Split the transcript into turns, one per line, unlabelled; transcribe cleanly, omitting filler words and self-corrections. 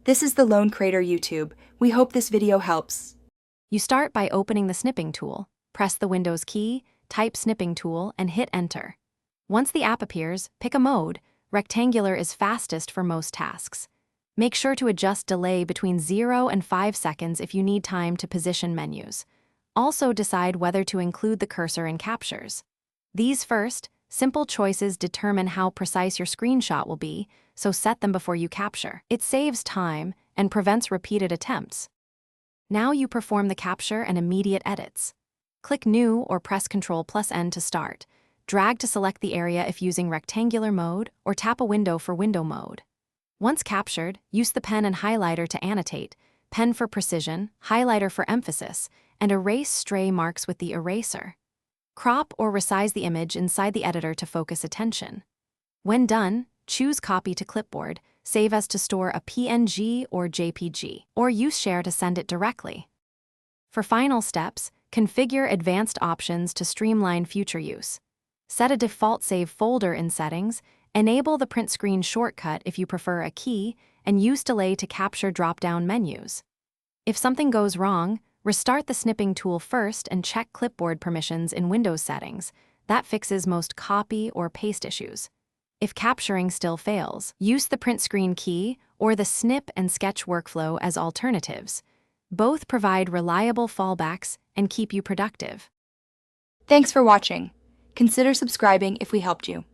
This is the Lone Creator YouTube. We hope this video helps.
You start by opening the Snipping Tool, press the Windows key, type Snipping Tool, and hit Enter. Once the app appears, pick a mode. Rectangular is fastest for most tasks. Make sure to adjust delay between 0 and 5 seconds if you need time to position menus. Also decide whether to include the cursor in captures. These first, simple choices determine how precise your screenshot will be, so set them before you capture. It saves time and prevents repeated attempts. Now you perform the capture and immediate edits. Click New or press Ctrl+N to start. Drag to select the area if using rectangular mode, or tap a window for window mode. Once captured, use the pen and highlighter to annotate, pen for precision, highlighter for emphasis, and erase stray marks with the eraser. Crop or resize the image inside the editor to focus attention. When done, choose Copy to Clipboard, save as to store a PNG or JPG, or use Share to send it directly. For final steps, configure advanced options to streamline future use. Set a default save folder in Settings, enable the print screen shortcut if you prefer a key, and use delay to capture drop-down menus. If something goes wrong, restart the Snipping Tool first and check clipboard permissions in Windows settings. That fixes most copy or paste issues. If capturing still fails, use the print screen key or the snip and sketch workflow as alternatives. Both provide reliable fallbacks and keep you productive.
Thanks for watching. Consider subscribing if we helped you.